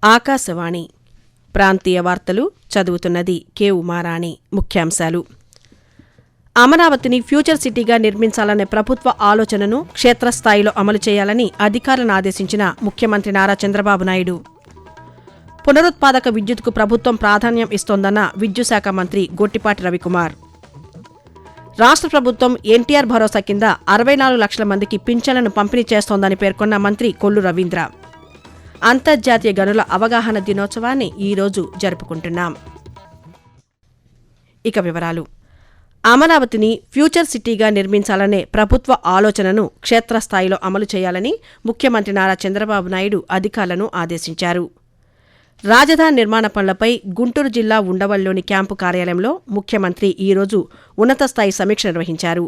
ఆకాశవాణి ప్రాంతీయ వార్తలు చదువుతున్నది కె ఉమారాణి. ముఖ్యాంశాలు: అమరావతిని ఫ్యూచర్ సిటీగా నిర్మించాలనే ప్రభుత్వ ఆలోచనను క్షేత్రస్థాయిలో అమలు చేయాలని అధికారులను ఆదేశించిన ముఖ్యమంత్రి నారా చంద్రబాబు నాయుడు. పునరుత్పాదక విద్యుత్కు ప్రభుత్వం ప్రాధాన్యం ఇస్తోందన్న విద్యుత్ శాఖ మంత్రి గొట్టిపాటి రవికుమార్. రాష్ట్ర ప్రభుత్వం ఎన్టీఆర్ భరోసా కింద 64 లక్షల మందికి పింఛన్లను పంపిణీ చేస్తోందని పేర్కొన్న మంత్రి కొల్లు రవీంద్ర. అంతర్జాతీయ గనుల అవగాహన దినోత్సవాన్ని ఈరోజు జరుపుకుంటున్నాం. ఇక వివరాలు: అమరావతిని ఫ్యూచర్ సిటీగా నిర్మించాలనే ప్రభుత్వ ఆలోచనను క్షేత్రస్థాయిలో అమలు చేయాలని ముఖ్యమంత్రి నారా చంద్రబాబు నాయుడు అధికారులను ఆదేశించారు. రాజధాని నిర్మాణ పనులపై గుంటూరు జిల్లా ఉండవల్లిలోని క్యాంపు కార్యాలయంలో ముఖ్యమంత్రి ఈరోజు ఉన్నతస్థాయి సమీక్ష నిర్వహించారు.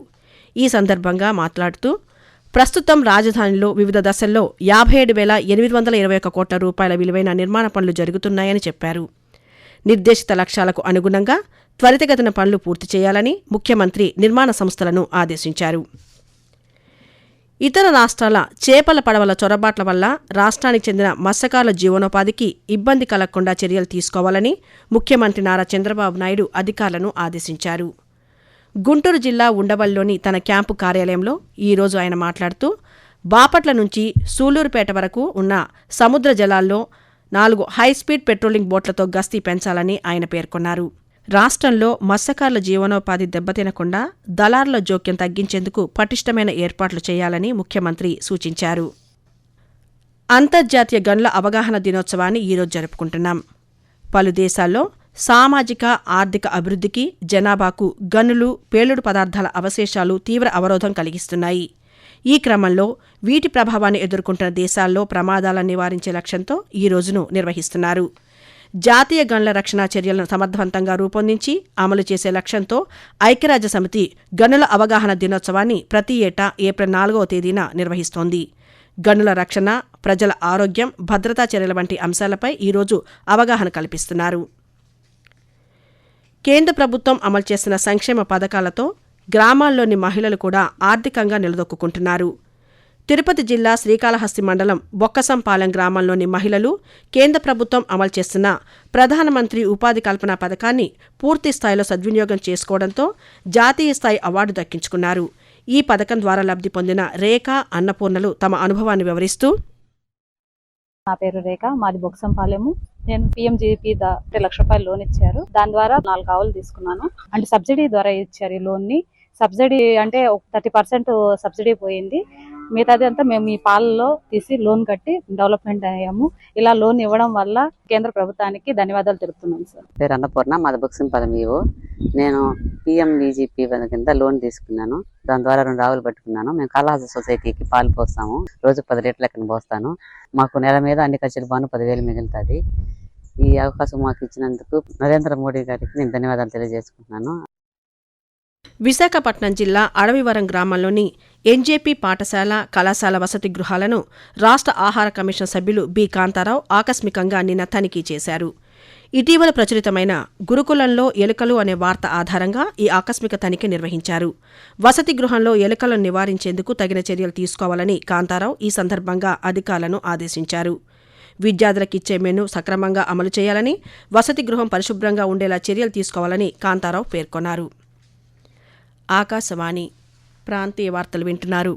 ఈ సందర్భంగా మాట్లాడుతూ, ప్రస్తుతం రాజధానిలో వివిధ దశల్లో 57,821 కోట్ల రూపాయల విలువైన నిర్మాణ పనులు జరుగుతున్నాయని చెప్పారు. నిర్దేశిత లక్ష్యాలకు అనుగుణంగా త్వరితగతిన పనులు పూర్తి చేయాలని ముఖ్యమంత్రి నిర్మాణ సంస్థలను ఆదేశించారు. ఇతర రాష్ట్రాల చేపల పడవల చొరబాట్ల వల్ల రాష్ట్రానికి చెందిన మత్స్యకారుల జీవనోపాధికి ఇబ్బంది కలగకుండా చర్యలు తీసుకోవాలని ముఖ్యమంత్రి నారా చంద్రబాబు నాయుడు అధికారులను ఆదేశించారు. గుంటూరు జిల్లా ఉండవల్లిలోని తన క్యాంపు కార్యాలయంలో ఈరోజు ఆయన మాట్లాడుతూ, బాపట్ల నుంచి సూళ్లూరుపేట వరకు ఉన్న సముద్ర జలాల్లో 4 హైస్పీడ్ పెట్రోలింగ్ బోట్లతో గస్తీ పెంచాలని ఆయన పేర్కొన్నారు. రాష్ట్రంలో మత్స్యకారుల జీవనోపాధి దెబ్బతినకుండా దళారుల జోక్యం తగ్గించేందుకు పటిష్టమైన ఏర్పాట్లు చేయాలని ముఖ్యమంత్రి సూచించారు. అంతర్జాతీయ గనుల అవగాహన దినోత్సవాన్ని ఈరోజు జరుపుకుంటున్నాం. పలు దేశాల్లో సామాజిక ఆర్థిక అభివృద్ధికి, జనాభాకు గనులు, పేలుడు పదార్థాల అవశేషాలు తీవ్ర అవరోధం కలిగిస్తున్నాయి. ఈ క్రమంలో వీటి ప్రభావాన్ని ఎదుర్కొంటున్న దేశాల్లో ప్రమాదాలను నివారించే లక్ష్యంతో ఈ రోజును నిర్వహిస్తున్నారు. జాతీయ గనుల రక్షణ చర్యలను సమర్థవంతంగా రూపొందించి అమలు చేసే లక్ష్యంతో ఐక్యరాజ్యసమితి గనుల అవగాహన దినోత్సవాన్ని ప్రతి ఏటా ఏప్రిల్ 4వ తేదీన నిర్వహిస్తోంది. గనుల రక్షణ, ప్రజల ఆరోగ్యం, భద్రతా చర్యల వంటి అంశాలపై ఈరోజు అవగాహన కల్పిస్తున్నారు. కేంద్ర ప్రభుత్వం అమలు చేస్తున్న సంక్షేమ పథకాలతో గ్రామాల్లోని మహిళలు కూడా ఆర్థికంగా నిలదొక్కుంటున్నారు. తిరుపతి జిల్లా శ్రీకాళహస్తి మండలం బొక్కసంపాలెం గ్రామంలోని మహిళలు కేంద్ర ప్రభుత్వం అమలు చేస్తున్న ప్రధానమంత్రి ఉపాధి కల్పన పథకాన్ని పూర్తి స్థాయిలో సద్వినియోగం చేసుకోవడంతో జాతీయ స్థాయి అవార్డు దక్కించుకున్నారు. ఈ పథకం ద్వారా లబ్ధి పొందిన రేఖ, అన్నపూర్ణలు తమ అనుభవాన్ని వివరిస్తూ, నా పేరు రేఖ, మాది బొక్కసంపాలెము. నేను PMGP 1 లక్ష రూపాయలు లోన్ ఇచ్చారు. దాని ద్వారా 4 ఆవులు తీసుకున్నాను. అంటే సబ్సిడీ ద్వారా ఇచ్చారు ఈ లోన్ ని. సబ్సిడీ అంటే 30% సబ్సిడీ పోయింది. మిగతాది అంతా మేము ఈ పాలలో తీసి లోన్ కట్టి డెవలప్మెంట్ అయ్యాము. ఇలా లోన్ ఇవ్వడం వల్ల కేంద్ర ప్రభుత్వానికి ధన్యవాదాలు తెలుపుతున్నాం సార్. పేరు అన్నపూర్ణ, మాది బొక్కసంపాలెం. నేను PMBGP కింద లోన్ తీసుకున్నాను. దాని ద్వారా 2 ఆవులు పట్టుకున్నాను. మేము కాళహస్తి సొసైటీకి పాలు పోస్తాము. రోజు 10 లీటర్ల లెక్కన పోస్తాను. మాకు నెల మీద అన్ని ఖర్చులు బాను 10,000 మిగులుతుంది. ఈ అవకాశం మాకు ఇచ్చినందుకు నరేంద్ర మోడీ గారికి నేను ధన్యవాదాలు తెలియజేసుకుంటున్నాను. విశాఖపట్నం జిల్లా అడవివరం గ్రామంలోని NJP పాఠశాల, కళాశాల వసతి గృహాలను రాష్ట్ర ఆహార కమిషన్ సభ్యులు బి కాంతారావు ఆకస్మికంగా నిన్న తనిఖీ చేశారు. ఇటీవల ప్రచురితమైన గురుకులంలో ఎలుకలు అనే వార్త ఆధారంగా ఈ ఆకస్మిక తనిఖీ నిర్వహించారు. వసతి గృహంలో ఎలుకలను నివారించేందుకు తగిన చర్యలు తీసుకోవాలని కాంతారావు ఈ సందర్భంగా అధికారులను ఆదేశించారు. విద్యార్థులకిచ్చే మెనూ సక్రమంగా అమలు చేయాలని, వసతి గృహం పరిశుభ్రంగా ఉండేలా చర్యలు తీసుకోవాలని కాంతారావు పేర్కొన్నారు. ఆకాశవాణి ప్రాంతీయ వార్తలు వింటున్నారు.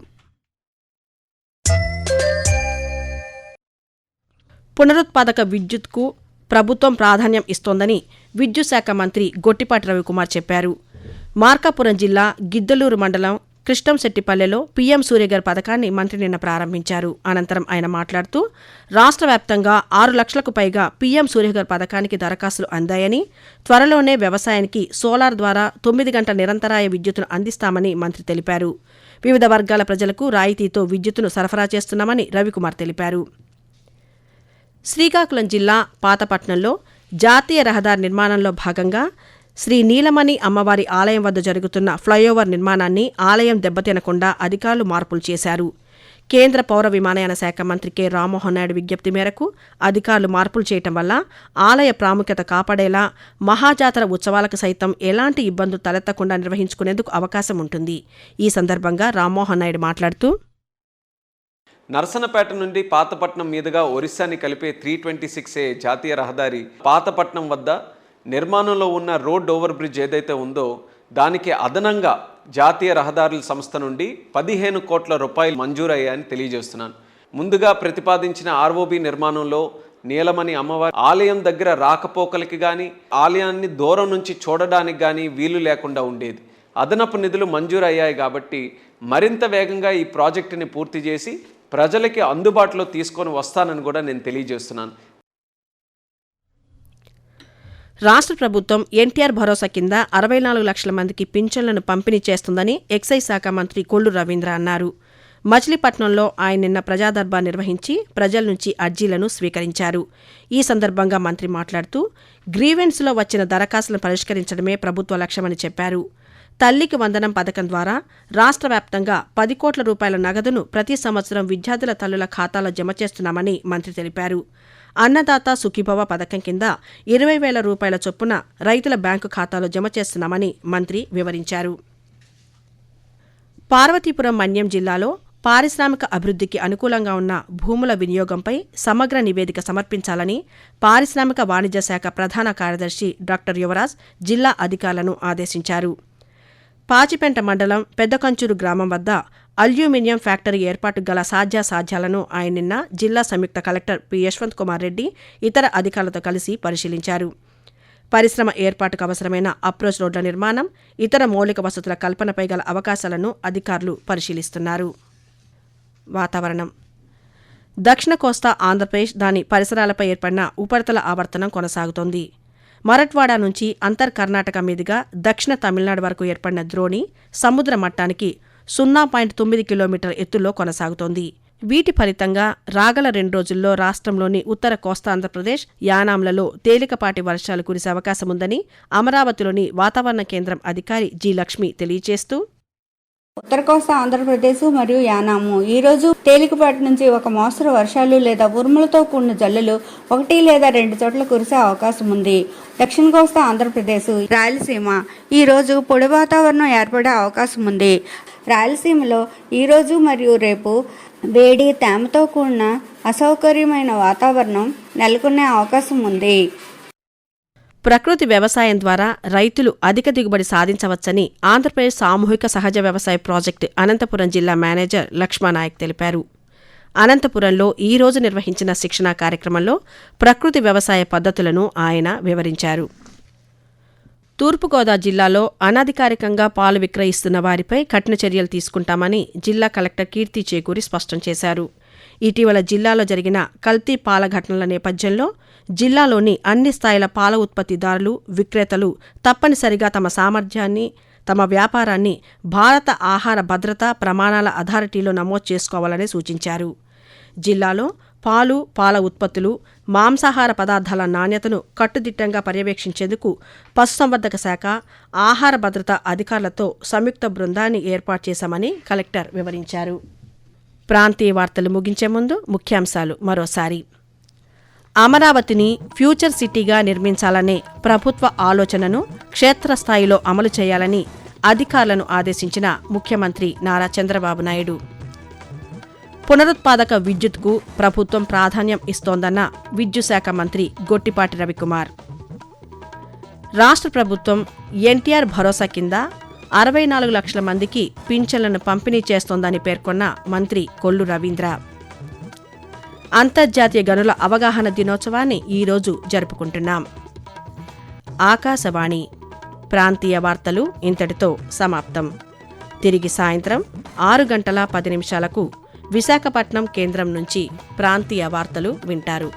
పునరుత్పాదక విద్యుత్కు ప్రభుత్వం ప్రాధాన్యం ఇస్తోందని విద్యుత్ శాఖ మంత్రి గొట్టిపాటి రవికుమార్ చెప్పారు. మార్కాపురం జిల్లా గిద్దలూరు మండలం కృష్ణంశెట్టిపల్లెలో PM సూర్యగర్ పథకాన్ని మంత్రి నిన్న ప్రారంభించారు. అనంతరం ఆయన మాట్లాడుతూ, రాష్ట్ర వ్యాప్తంగా 6 లక్షలకు పైగా PM సూర్యగర్ పథకానికి దరఖాస్తులు అందాయని, త్వరలోనే వ్యవసాయానికి సోలార్ ద్వారా 9 గంటల నిరంతరాయ విద్యుత్తును అందిస్తామని మంత్రి తెలిపారు. వివిధ వర్గాల ప్రజలకు రాయితీతో విద్యుత్తును సరఫరా చేస్తున్నామని రవికుమార్ తెలిపారు. శ్రీకాకుళం జిల్లా పాతపట్నంలో జాతీయ రహదారి నిర్మాణంలో భాగంగా శ్రీ నీలమణి అమ్మవారి ఆలయం వద్ద జరుగుతున్న ఫ్లైఓవర్ నిర్మాణాన్ని ఆలయం దెబ్బతినకుండా అధికారులు మార్పులు చేశారు. కేంద్ర పౌర విమానయాన శాఖ మంత్రి కె రామ్మోహన్ నాయుడు విజ్ఞప్తి మేరకు అధికారులు మార్పులు చేయటం వల్ల ఆలయ ప్రాముఖ్యత కాపాడేలా మహాజాతర ఉత్సవాలకు సైతం ఎలాంటి ఇబ్బందులు తలెత్తకుండా నిర్వహించుకునేందుకు అవకాశం ఉంటుంది. ఈ సందర్భంగా రామ్మోహన్ నాయుడు మాట్లాడుతూ, నరసనపేట నుండి పాతపట్నం మీదుగా ఒరిస్సాని కలిపే 326A జాతీయ రహదారి పాతపట్నం వద్ద నిర్మాణంలో ఉన్న రోడ్ ఓవర్ బ్రిడ్జ్ ఏదైతే ఉందో దానికి అదనంగా జాతీయ రహదారుల సంస్థ నుండి 15 కోట్ల రూపాయలు మంజూరయ్యాయని తెలియజేస్తున్నాను. ముందుగా ప్రతిపాదించిన ఆర్ఓబి నిర్మాణంలో నీలమణి అమ్మవారి ఆలయం దగ్గర రాకపోకలకి కానీ ఆలయాన్ని దూరం నుంచి చూడడానికి కానీ వీలు లేకుండా ఉండేది. అదనపు నిధులు మంజూరయ్యాయి కాబట్టి మరింత వేగంగా ఈ ప్రాజెక్టుని పూర్తి చేసి ప్రజలకి అందుబాటులో తీసుకొని వస్తానని కూడా నేను తెలియజేస్తున్నాను. రాష్ట్ర ప్రభుత్వం ఎన్టీఆర్ భరోసా కింద 64 లక్షల మందికి పింఛన్లను పంపిణీ చేస్తుందని ఎక్సైజ్ శాఖ మంత్రి కొల్లు రవీంద్ర అన్నారు. మచిలీపట్నంలో ఆయన నిన్న ప్రజాదర్బార్ నిర్వహించి ప్రజల నుంచి అర్జీలను స్వీకరించారు. ఈ సందర్భంగా మంత్రి మాట్లాడుతూ గ్రీవెన్స్లో వచ్చిన దరఖాస్తులను పరిష్కరించడమే ప్రభుత్వ లక్ష్యమని చెప్పారు. తల్లికి వందనం పథకం ద్వారా రాష్ట్ర వ్యాప్తంగా 10 కోట్ల రూపాయల నగదును ప్రతి సంవత్సరం విద్యార్థుల తల్లుల ఖాతాలో జమ చేస్తున్నామని మంత్రి తెలిపారు. అన్నదాత సుఖీభవ పథకం కింద 20,000 రూపాయల చొప్పున రైతుల బ్యాంకు ఖాతాలో జమ చేస్తున్నామని మంత్రి వివరించారు. పార్వతీపురం మన్యం జిల్లాలో పారిశ్రామిక అభివృద్ధికి అనుకూలంగా ఉన్న భూముల వినియోగంపై సమగ్ర నివేదిక సమర్పించాలని పారిశ్రామిక వాణిజ్య శాఖ ప్రధాన కార్యదర్శి డాక్టర్ యువరాజ్ జిల్లా అధికారులను ఆదేశించారు. పాచిపెంట మండలం పెద్దకంచూరు గ్రామం వద్ద అల్యూమినియం ఫ్యాక్టరీ ఏర్పాటు గల సాధ్యాసాధ్యాలను ఆయన నిన్న జిల్లా సంయుక్త కలెక్టర్ పి యశ్వంత్ కుమార్ రెడ్డి ఇతర అధికారులతో కలిసి పరిశీలించారు. పరిశ్రమ ఏర్పాటుకు అవసరమైన అప్రోచ్ రోడ్ల నిర్మాణం, ఇతర మౌలిక వసతుల కల్పనపై గల అవకాశాలను అధికారులు పరిశీలిస్తున్నారు. వాతావరణం. దక్షిణ కోస్తా ఆంధ్రప్రదేశ్ దాని పరిసరాలపై ఏర్పడిన ఉపరితల ఆవర్తనం కొనసాగుతోంది. మరట్వాడా నుంచి అంతర్ కర్ణాటక మీదుగా దక్షిణ తమిళనాడు వరకు ఏర్పడిన ద్రోణి సముద్ర మట్టానికి 0.9 కిలోమీటర్ల ఎత్తులో కొనసాగుతోంది. వీటి ఫలితంగా రాగల 2 రోజుల్లో రాష్ట్రంలోని ఉత్తర కోస్తా ఆంధ్రప్రదేశ్, యానాంలలో తేలికపాటి వర్షాలు కురిసే అవకాశముందని అమరావతిలోని వాతావరణ కేంద్రం అధికారి జి లక్ష్మి తెలియజేస్తూ, ఉత్తర కోస్తా ఆంధ్రప్రదేశ్ మరియు యానాము ఈ రోజు తేలికపాటి నుంచి ఒక మోస్తరు వర్షాలు లేదా ఉరుములతో కూడిన జల్లులు 1 లేదా 2 చోట్ల కురిసే అవకాశం ఉంది. దక్షిణ కోస్తా ఆంధ్రప్రదేశ్, రాయలసీమ ఈ రోజు పొడి వాతావరణం ఏర్పడే అవకాశం ఉంది. రాయలసీమలో ఈ రోజు మరియు రేపు వేడి, తేమతో కూడిన అసౌకర్యమైన వాతావరణం నెలకొనే అవకాశం ఉంది. ప్రకృతి వ్యవసాయం ద్వారా రైతులు అధిక దిగుబడి సాధించవచ్చని ఆంధ్రప్రదేశ్ సామూహిక సహజ వ్యవసాయ ప్రాజెక్టు అనంతపురం జిల్లా మేనేజర్ లక్ష్మానాయక్ తెలిపారు. అనంతపురంలో ఈ రోజు నిర్వహించిన శిక్షణా కార్యక్రమంలో ప్రకృతి వ్యవసాయ పద్ధతులను ఆయన వివరించారు. తూర్పుగోదావరి జిల్లాలో అనధికారికంగా పాలు విక్రయిస్తున్న వారిపై కఠిన చర్యలు తీసుకుంటామని జిల్లా కలెక్టర్ కీర్తి చేకూరి స్పష్టం చేశారు. ఇటీవల జిల్లాలో జరిగిన కల్తీ పాల ఘటనల నేపథ్యంలో జిల్లాలోని అన్ని స్థాయిల పాల ఉత్పత్తిదారులు, విక్రేతలు తప్పనిసరిగా తమ సామర్థ్యాన్ని, తమ వ్యాపారాన్ని భారత ఆహార భద్రతా ప్రమాణాల అథారిటీలో నమోదు చేసుకోవాలని సూచించారు. జిల్లాలో పాలు, పాల ఉత్పత్తులు, మాంసాహార పదార్థాల నాణ్యతను కట్టుదిట్టంగా పర్యవేక్షించేందుకు పశుసంవర్ధక శాఖ, ఆహార భద్రతా అధికారులతో సంయుక్త బృందాన్ని ఏర్పాటు చేశామని కలెక్టర్ వివరించారు. ప్రాంతీయ వార్తలు ముగించే ముందు ముఖ్యాంశాలు మరోసారి. అమరావతిని ఫ్యూచర్ సిటీగా నిర్మించాలనే ప్రభుత్వ ఆలోచనను క్షేత్రస్థాయిలో అమలు చేయాలని అధికారులను ఆదేశించిన ముఖ్యమంత్రి నారా చంద్రబాబు నాయుడు. పునరుత్పాదక విద్యుత్కు ప్రభుత్వం ప్రాధాన్యం ఇస్తోందన్న విద్యుత్ శాఖ మంత్రి గొట్టిపాటి రవికుమార్. రాష్ట్ర ప్రభుత్వం ఎన్టీఆర్ భరోసా కింద 64 లక్షల మందికి పింఛన్లను పంపిణీ చేస్తోందని పేర్కొన్న మంత్రి కొల్లు రవీంద్ర. అంతర్జాతీయ గనుల అవగాహన దినోత్సవాన్ని ఈరోజు జరుపుకుంటున్నాం. ఆకాశవాణి ప్రాంతీయ వార్తలు ఇంతటితో సమాప్తం. తిరిగి సాయంత్రం 6:10 విశాఖపట్నం కేంద్రం నుంచి ప్రాంతీయ వార్తలు వింటారు.